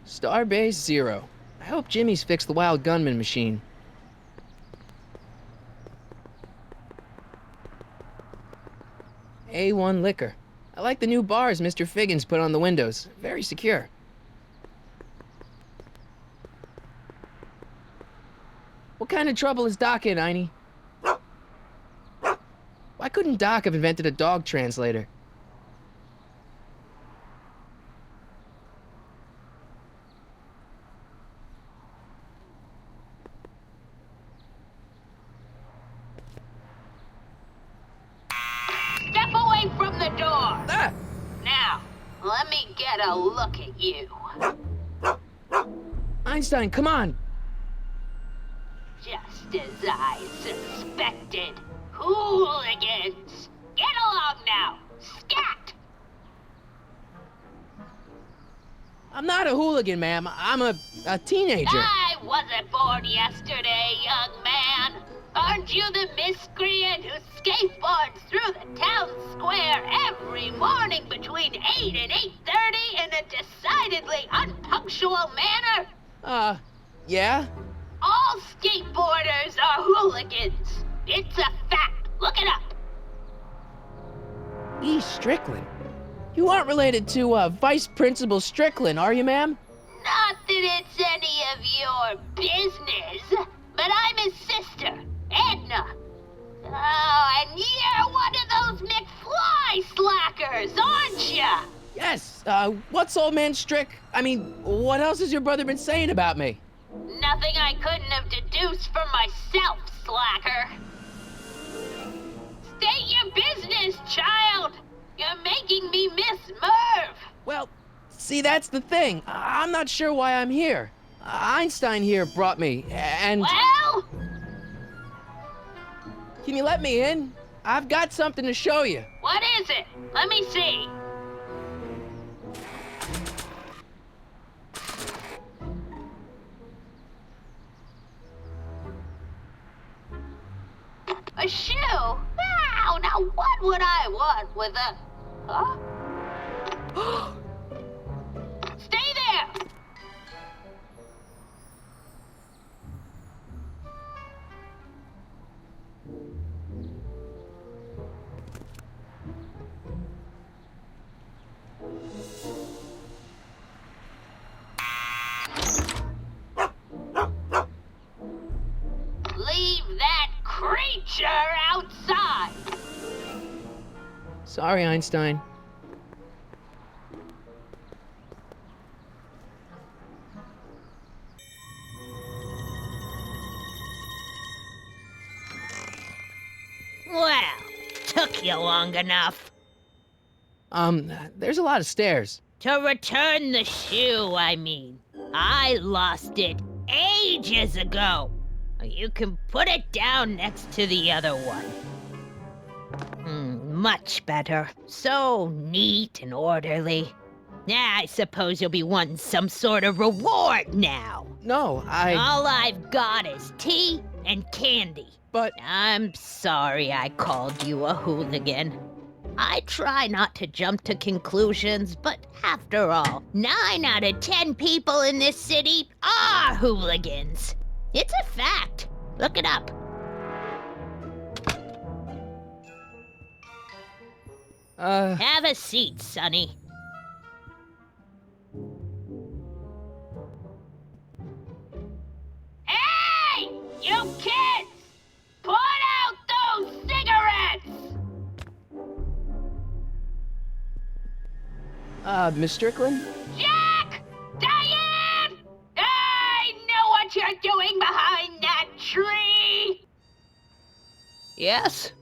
Starbase 0. I hope Jimmy's fixed the Wild Gunman machine. A1 liquor. I like the new bars Mr. Figgins put on the windows. Very secure. What kind of trouble is Doc in, Einie? Why couldn't Doc have invented a dog translator? Step away from the door! Ah! Now, let me get a look at you. Einstein, come on! Just as I suspected. Hooligans! Get along now! Scat! I'm not a hooligan, ma'am. I'm a teenager. I wasn't born yesterday, young man. Aren't you the miscreant who skateboards through the town square every morning between 8 and 8:30 in a decidedly unpunctual manner? Yeah? All skateboarders are hooligans. It's a fact. Look it up. E. Strickland. You aren't related to, Vice Principal Strickland, are you, ma'am? Not that it's any of your business, but I'm his sister, Edna. Oh, and you're one of those McFly slackers, aren't ya? Yes, what's old man Strick? I mean, what else has your brother been saying about me? Nothing I couldn't have deduced from myself, slacker. State your business, child. You're making me miss Merv. Well, see, that's the thing. I'm not sure why I'm here. Einstein here brought me, and... Well? Can you let me in? I've got something to show you. What is it? Let me see. A shoe? Wow, now what would I want with a... Huh? Stay there! Leave that creature outside! Sorry, Einstein. Well, took you long enough. There's a lot of stairs. To return the shoe, I mean. I lost it ages ago. You can put it down next to the other one. Much better. So neat and orderly. Yeah, I suppose you'll be wanting some sort of reward now. No, All I've got is tea and candy. But... I'm sorry I called you a hooligan. I try not to jump to conclusions, but after all, 9 out of 10 people in this city are hooligans. It's a fact. Look it up. Have a seat, Sonny. Hey! You kids! Put out those cigarettes! Miss Strickland? Jack! Diane! I know what you're doing behind that tree! Yes?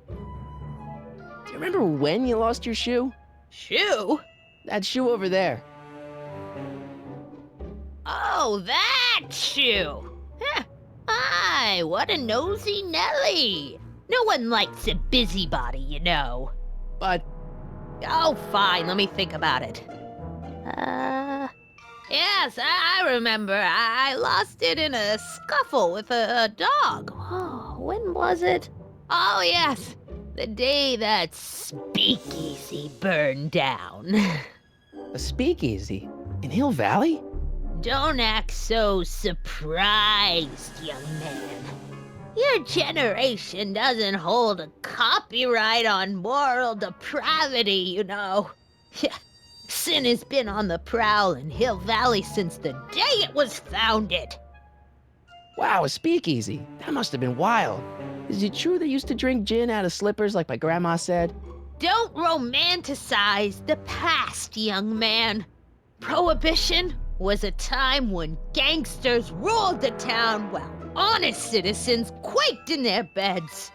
Do you remember when you lost your shoe? Shoe? That shoe over there. Oh, that shoe! Huh. Aye, what a nosy Nelly! No one likes a busybody, you know. But... Oh, fine, let me think about it. Yes, I remember. I lost it in a scuffle with a dog. Oh, when was it? Oh, yes, the day that speakeasy burned down. a speakeasy? In Hill Valley? Don't act so surprised, young man. Your generation doesn't hold a copyright on moral depravity, you know. Sin has been on the prowl in Hill Valley since the day it was founded. Wow, a speakeasy. That must have been wild. Is it true they used to drink gin out of slippers like my grandma said? Don't romanticize the past, young man. Prohibition was a time when gangsters ruled the town while honest citizens quaked in their beds.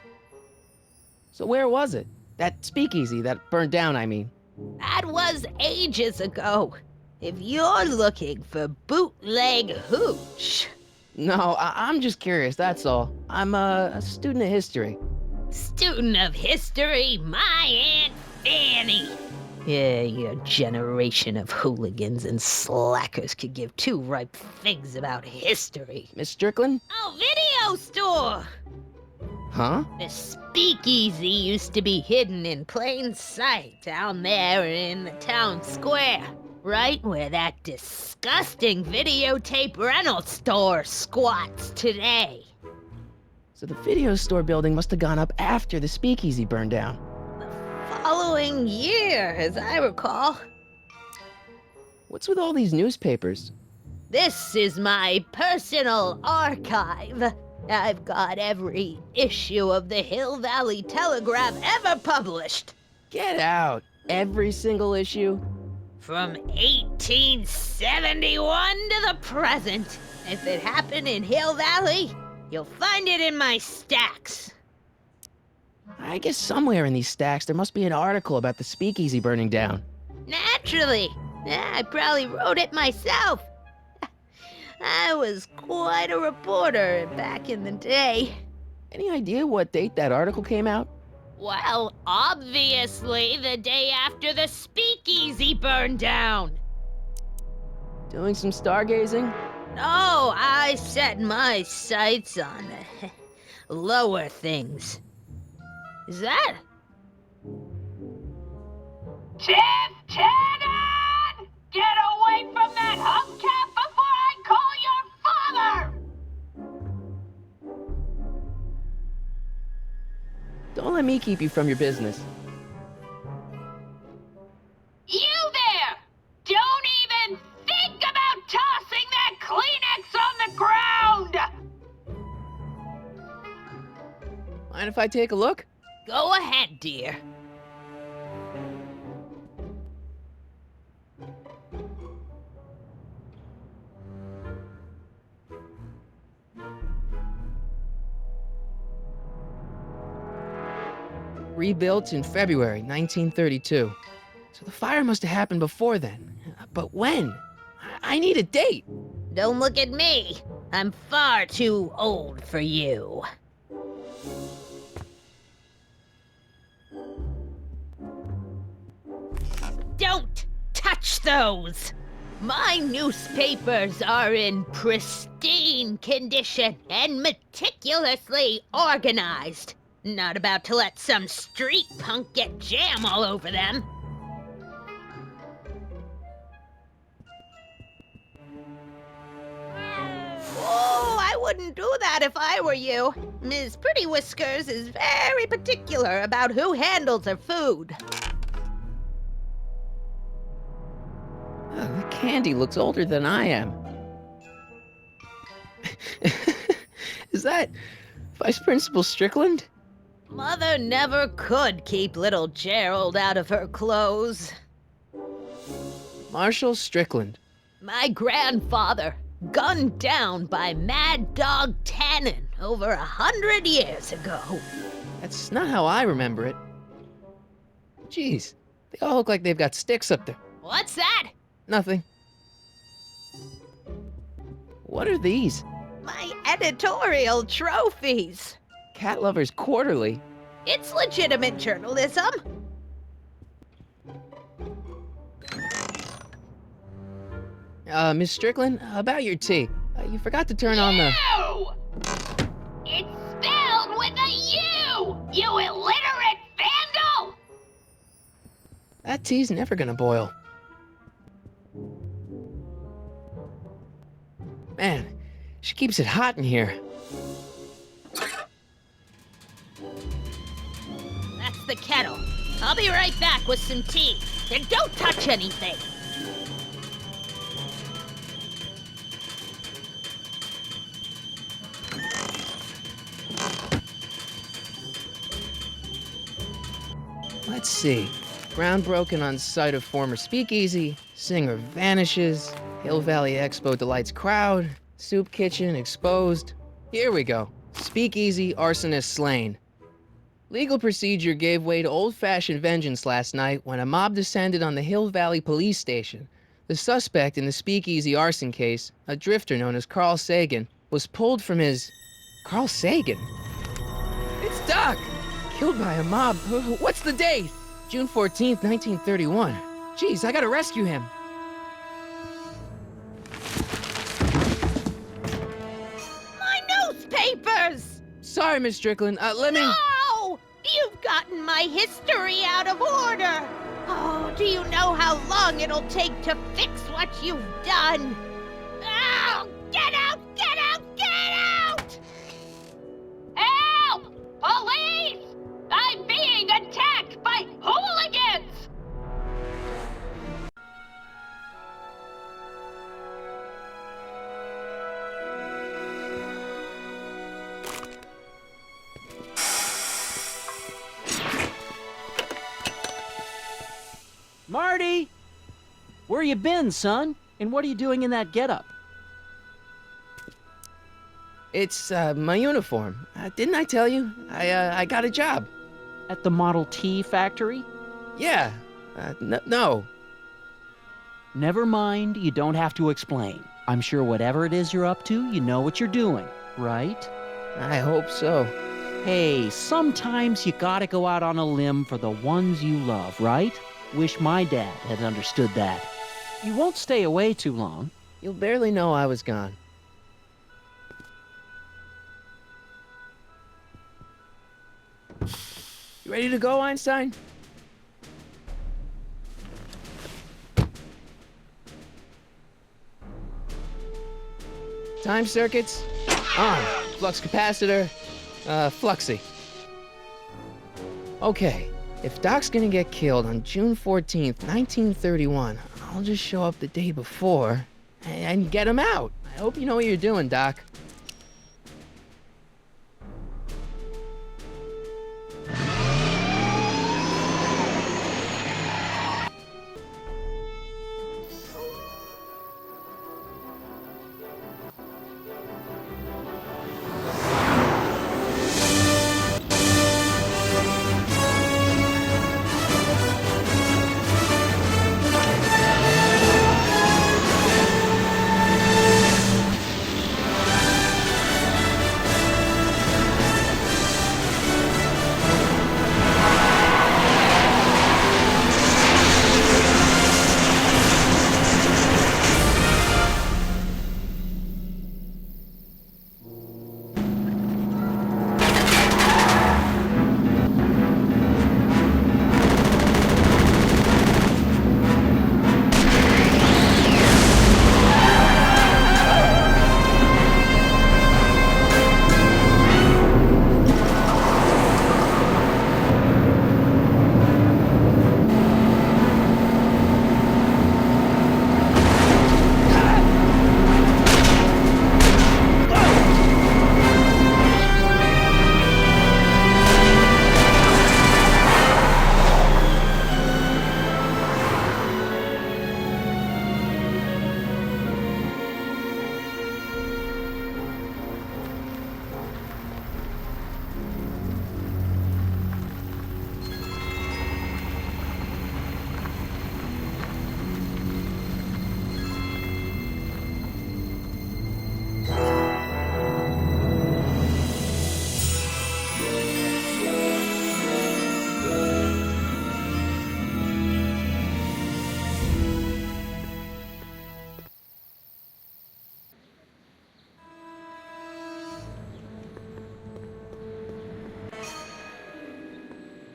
So where was it? That speakeasy that burned down, I mean. That was ages ago. If you're looking for bootleg hooch. No, I'm just curious, that's all. I'm a student of history. Student of history, my Aunt Fanny. Yeah, your generation of hooligans and slackers could give two ripe figs about history. Miss Strickland? Oh, video store! Huh? The speakeasy used to be hidden in plain sight down there in the town square. Right where that disgusting videotape rental store squats today. So the video store building must have gone up after the speakeasy burned down. Following year, as I recall. What's with all these newspapers? This is my personal archive. I've got every issue of the Hill Valley Telegraph ever published. Get out. Every single issue? From 1871 to the present. If it happened in Hill Valley, you'll find it in my stacks. I guess somewhere in these stacks there must be an article about the speakeasy burning down. Naturally. I probably wrote it myself. I was quite a reporter back in the day. Any idea what date that article came out? Well, obviously the day after the speakeasy burned down. Doing some stargazing? No, I set my sights on lower things. Is that? Tiff Tannen! Get away from that hubcap before I call your father! Don't let me keep you from your business. You there! Don't even think about tossing that Kleenex on the ground! Mind if I take a look? Go ahead, dear. Rebuilt in February 1932. So the fire must have happened before then. But when? I need a date. Don't look at me. I'm far too old for you. Don't touch those! My newspapers are in pristine condition and meticulously organized. Not about to let some street punk get jam all over them. Oh, I wouldn't do that if I were you. Ms. Pretty Whiskers is very particular about who handles her food. The candy looks older than I am. Is that Vice Principal Strickland? Mother never could keep little Gerald out of her clothes. Marshall Strickland. My grandfather, gunned down by Mad Dog Tannen over 100 years ago. That's not how I remember it. Jeez, they all look like they've got sticks up there. What's that? Nothing. What are these? My editorial trophies. Cat Lovers Quarterly. It's legitimate journalism. Miss Strickland, about your tea. You forgot to turn on the... U! It's spelled with a U! You illiterate vandal! That tea's never gonna boil. Man, she keeps it hot in here. That's the kettle. I'll be right back with some tea. And don't touch anything. Let's see. Ground broken on site of former speakeasy. Singer vanishes. Hill Valley Expo delights crowd. Soup kitchen exposed. Here we go. Speakeasy arsonist slain. Legal procedure gave way to old-fashioned vengeance last night when a mob descended on the Hill Valley police station. The suspect in the speakeasy arson case, a drifter known as Carl Sagan, was pulled from his... Carl Sagan? It's Doc! Killed by a mob. What's the date? June 14th, 1931. Jeez, I gotta rescue him. My newspapers! Sorry, Miss Strickland. Let me... No! You've gotten my history out of order! Oh, do you know how long it'll take to fix what you've done? Oh, get out! Get out! Get out! Help! Police! I'm being attacked by hooligans! Marty! Where you been, son? And what are you doing in that getup? It's, my uniform. Didn't I tell you? I got a job. At the Model T factory? Yeah. No. Never mind, you don't have to explain. I'm sure whatever it is you're up to, you know what you're doing, right? I hope so. Hey, sometimes you gotta go out on a limb for the ones you love, right? Wish my dad had understood that. You won't stay away too long. You'll barely know I was gone. You ready to go, Einstein? Time circuits on. Flux capacitor, fluxy. Okay, if Doc's gonna get killed on June 14th, 1931, I'll just show up the day before and get him out. I hope you know what you're doing, Doc.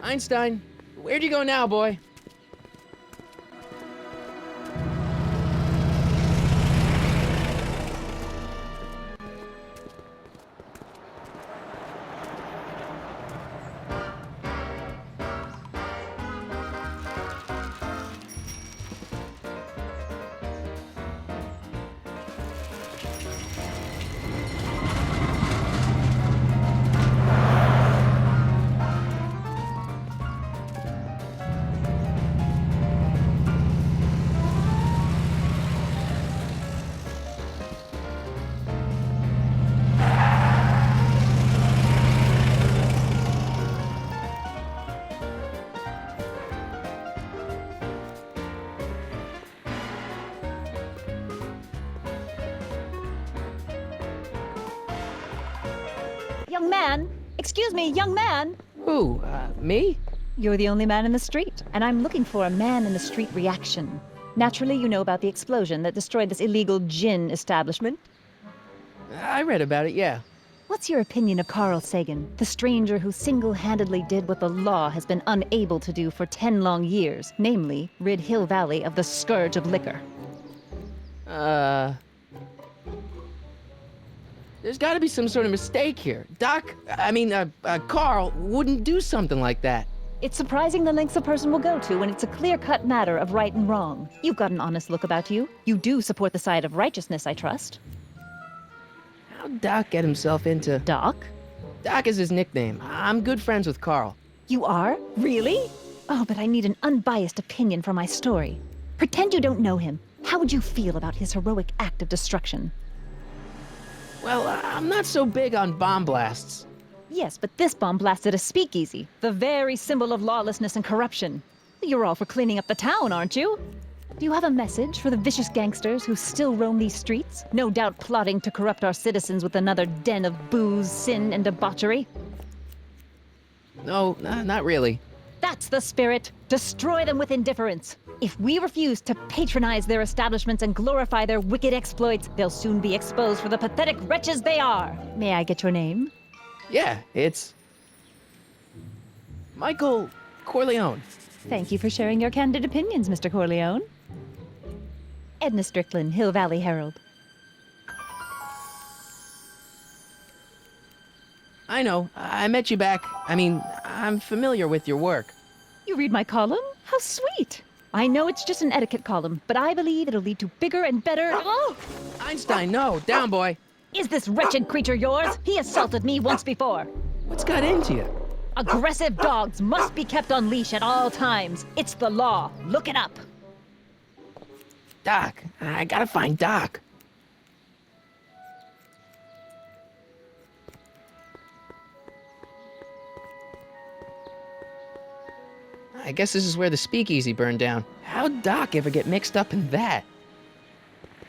Einstein, where'd you go now, boy? Young man! Excuse me, young man! Who, me? You're the only man in the street, and I'm looking for a man-in-the-street reaction. Naturally, you know about the explosion that destroyed this illegal gin establishment. I read about it, yeah. What's your opinion of Carl Sagan, the stranger who single-handedly did what the law has been unable to do for 10 long years, namely, rid Hill Valley of the scourge of liquor? There's gotta be some sort of mistake here. Carl wouldn't do something like that. It's surprising the lengths a person will go to when it's a clear-cut matter of right and wrong. You've got an honest look about you. You do support the side of righteousness, I trust. How'd Doc get himself into... Doc? Doc is his nickname. I'm good friends with Carl. You are? Really? Oh, but I need an unbiased opinion for my story. Pretend you don't know him. How would you feel about his heroic act of destruction? Well, I'm not so big on bomb blasts. Yes, but this bomb blasted a speakeasy, the very symbol of lawlessness and corruption. You're all for cleaning up the town, aren't you? Do you have a message for the vicious gangsters who still roam these streets, no doubt plotting to corrupt our citizens with another den of booze, sin, and debauchery? No, not really. That's the spirit. Destroy them with indifference. If we refuse to patronize their establishments and glorify their wicked exploits, they'll soon be exposed for the pathetic wretches they are. May I get your name? Yeah, it's... Michael Corleone. Thank you for sharing your candid opinions, Mr. Corleone. Edna Strickland, Hill Valley Herald. I know. I met you back. I'm familiar with your work. You read my column? How sweet! I know it's just an etiquette column, but I believe it'll lead to bigger and better... Oh! Einstein, no. Down, boy. Is this wretched creature yours? He assaulted me once before. What's got into you? Aggressive dogs must be kept on leash at all times. It's the law. Look it up. Doc. I gotta find Doc. I guess this is where the speakeasy burned down. How'd Doc ever get mixed up in that?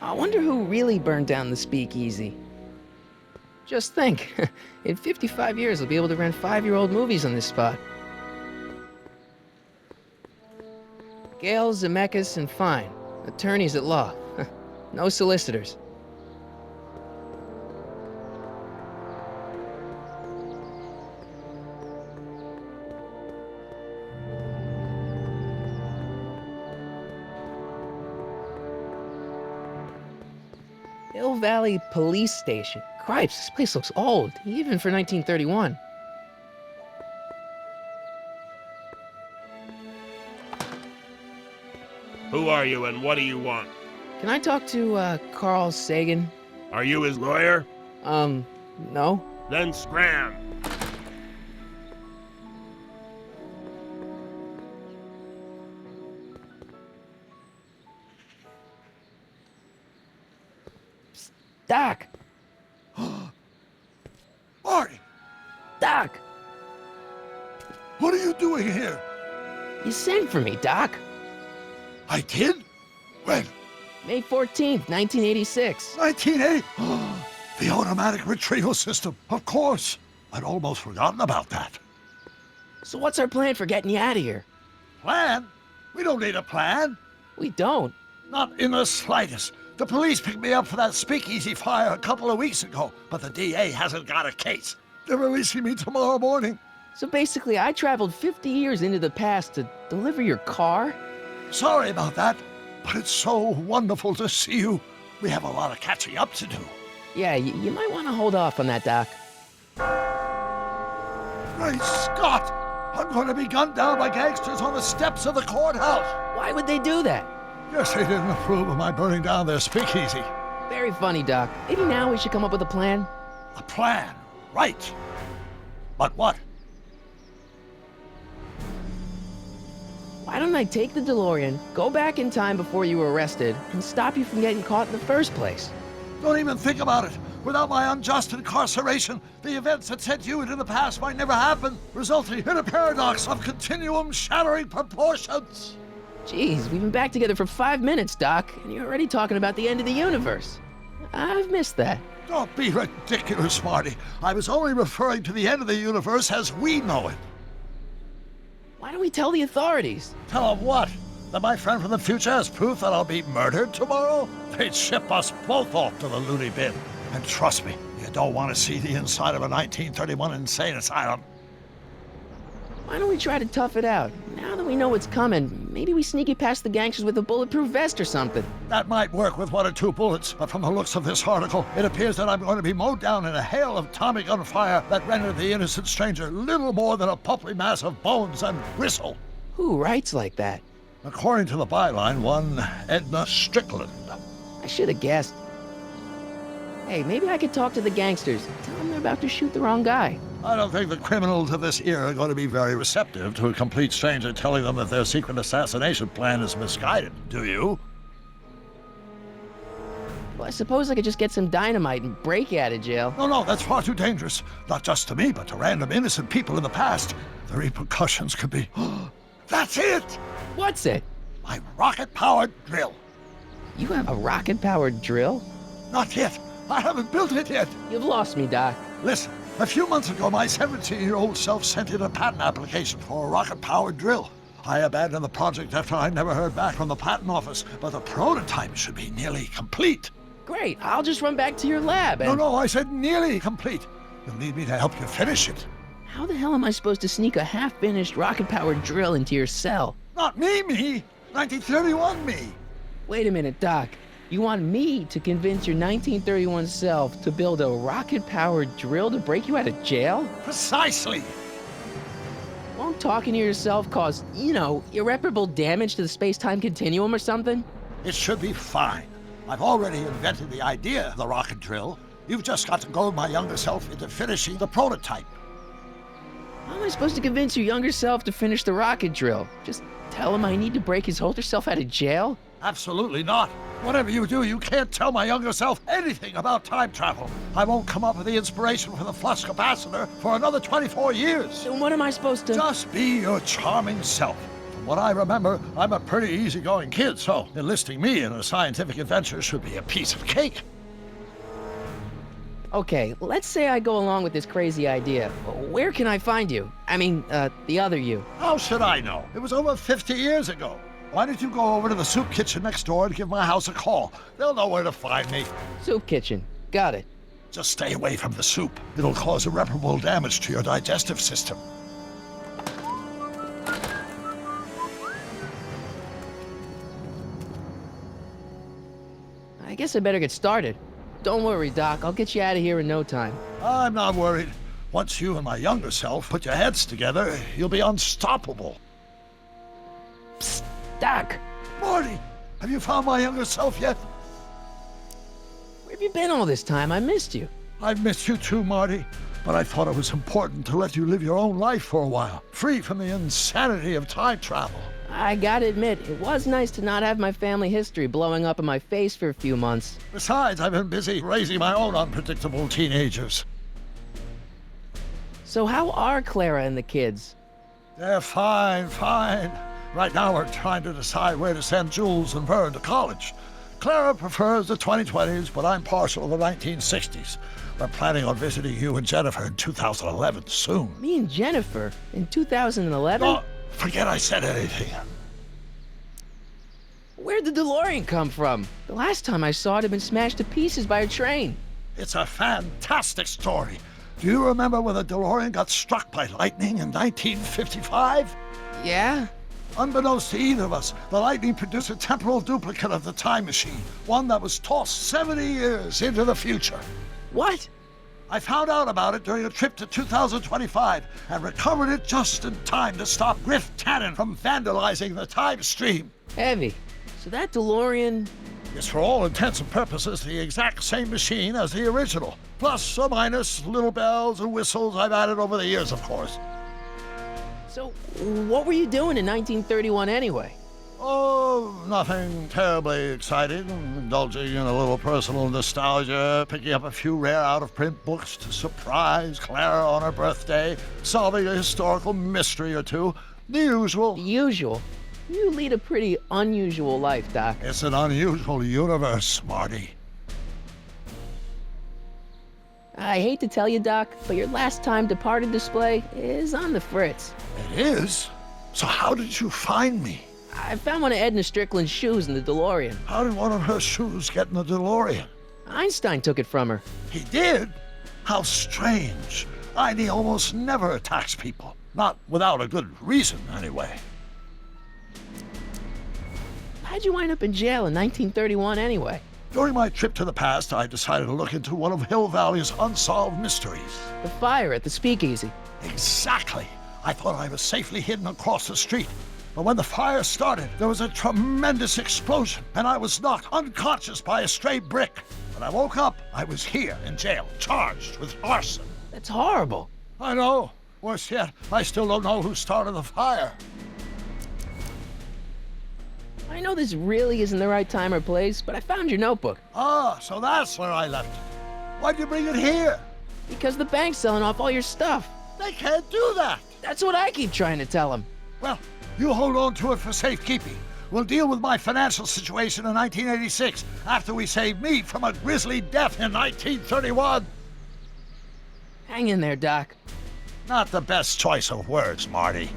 I wonder who really burned down the speakeasy. Just think, in 55 years I'll be able to rent 5-year-old movies on this spot. Gale, Zemeckis, and Fine. Attorneys at law. No solicitors. Hill Valley Police Station. Cripes, this place looks old, even for 1931. Who are you and what do you want? Can I talk to, Carl Sagan? Are you his lawyer? No. Then scram. Doc! Marty, Doc! what are you doing here? You sent for me, Doc. I did? When? May 14th, 1986. 1980? The automatic retrieval system, of course. I'd almost forgotten about that. So what's our plan for getting you out of here? Plan? We don't need a plan. We don't. Not in the slightest. The police picked me up for that speakeasy fire a couple of weeks ago, but the DA hasn't got a case. They're releasing me tomorrow morning. So basically, I traveled 50 years into the past to deliver your car? Sorry about that, but it's so wonderful to see you. We have a lot of catching up to do. Yeah, you might want to hold off on that, Doc. Great Scott! I'm going to be gunned down by gangsters on the steps of the courthouse. Why would they do that? Guess they didn't approve of my burning down their speakeasy. Very funny, Doc. Maybe now we should come up with a plan? A plan, right. But what? Why don't I take the DeLorean, go back in time before you were arrested, and stop you from getting caught in the first place? Don't even think about it. Without my unjust incarceration, the events that sent you into the past might never happen, resulting in a paradox of continuum-shattering proportions. Jeez, we've been back together for 5 minutes, Doc, and you're already talking about the end of the universe. I've missed that. Don't be ridiculous, Marty. I was only referring to the end of the universe as we know it. Why don't we tell the authorities? Tell them what? That my friend from the future has proof that I'll be murdered tomorrow? They'd ship us both off to the loony bin. And trust me, you don't want to see the inside of a 1931 insane asylum. Why don't we try to tough it out? Now that we know what's coming, maybe we sneak it past the gangsters with a bulletproof vest or something. That might work with 1 or 2 bullets, but from the looks of this article, it appears that I'm going to be mowed down in a hail of Tommy gun fire that rendered the innocent stranger little more than a pulpy mass of bones and gristle. Who writes like that? According to the byline, one Edna Strickland. I should have guessed. Hey, maybe I could talk to the gangsters. Tell them they're about to shoot the wrong guy. I don't think the criminals of this era are going to be very receptive to a complete stranger telling them that their secret assassination plan is misguided, do you? Well, I suppose I could just get some dynamite and break you out of jail. No, that's far too dangerous. Not just to me, but to random innocent people in the past. The repercussions could be... That's it! What's it? My rocket-powered drill. You have a rocket-powered drill? Not yet. I haven't built it yet. You've lost me, Doc. Listen, a few months ago, my 17-year-old self sent in a patent application for a rocket-powered drill. I abandoned the project after I never heard back from the patent office, but the prototype should be nearly complete. Great, I'll just run back to your lab and... No, I said nearly complete. You'll need me to help you finish it. How the hell am I supposed to sneak a half-finished rocket-powered drill into your cell? Not me! 1931 me! Wait a minute, Doc. You want me to convince your 1931 self to build a rocket-powered drill to break you out of jail? Precisely! Won't talking to yourself cause, irreparable damage to the space-time continuum or something? It should be fine. I've already invented the idea of the rocket drill. You've just got to goad my younger self into finishing the prototype. How am I supposed to convince your younger self to finish the rocket drill? Just tell him I need to break his older self out of jail? Absolutely not. Whatever you do, you can't tell my younger self anything about time travel. I won't come up with the inspiration for the flux capacitor for another 24 years. Then what am I supposed to... Just be your charming self. From what I remember, I'm a pretty easygoing kid, so enlisting me in a scientific adventure should be a piece of cake. Okay, let's say I go along with this crazy idea. Where can I find you? I mean, the other you. How should I know? It was over 50 years ago. Why don't you go over to the soup kitchen next door and give my house a call? They'll know where to find me. Soup kitchen. Got it. Just stay away from the soup. It'll cause irreparable damage to your digestive system. I guess I better get started. Don't worry, Doc. I'll get you out of here in no time. I'm not worried. Once you and my younger self put your heads together, you'll be unstoppable. Psst, Doc. Marty, have you found my younger self yet? Where have you been all this time? I missed you. I've missed you too, Marty. But I thought it was important to let you live your own life for a while, free from the insanity of time travel. I gotta admit, it was nice to not have my family history blowing up in my face for a few months. Besides, I've been busy raising my own unpredictable teenagers. So how are Clara and the kids? They're fine. Right now we're trying to decide where to send Jules and Vern to college. Clara prefers the 2020s, but I'm partial to the 1960s. We're planning on visiting you and Jennifer in 2011 soon. Me and Jennifer? In 2011? Oh, forget I said anything. Where'd the DeLorean come from? The last time I saw it had been smashed to pieces by a train. It's a fantastic story. Do you remember when the DeLorean got struck by lightning in 1955? Yeah? Unbeknownst to either of us, the lightning produced a temporal duplicate of the time machine, one that was tossed 70 years into the future. What? I found out about it during a trip to 2025 and recovered it just in time to stop Griff Tannen from vandalizing the time stream. Heavy. So that DeLorean... It's for all intents and purposes the exact same machine as the original. Plus or minus little bells and whistles I've added over the years, of course. So, what were you doing in 1931 anyway? Oh, nothing terribly exciting. Indulging in a little personal nostalgia, picking up a few rare out-of-print books to surprise Clara on her birthday, solving a historical mystery or two. The usual. The usual? You lead a pretty unusual life, Doc. It's an unusual universe, Marty. I hate to tell you, Doc, but your last time departed display is on the fritz. It is? So how did you find me? I found one of Edna Strickland's shoes in the DeLorean. How did one of her shoes get in the DeLorean? Einstein took it from her. He did? How strange. Ivy almost never attacks people. Not without a good reason, anyway. How'd you wind up in jail in 1931 anyway? During my trip to the past, I decided to look into one of Hill Valley's unsolved mysteries. The fire at the speakeasy. Exactly. I thought I was safely hidden across the street. But when the fire started, there was a tremendous explosion, and I was knocked unconscious by a stray brick. When I woke up, I was here in jail, charged with arson. That's horrible. I know. Worse yet, I still don't know who started the fire. I know this really isn't the right time or place, but I found your notebook. Ah, so that's where I left it. Why'd you bring it here? Because the bank's selling off all your stuff. They can't do that. That's what I keep trying to tell them. Well, you hold on to it for safekeeping. We'll deal with my financial situation in 1986 after we saved me from a grisly death in 1931. Hang in there, Doc. Not the best choice of words, Marty.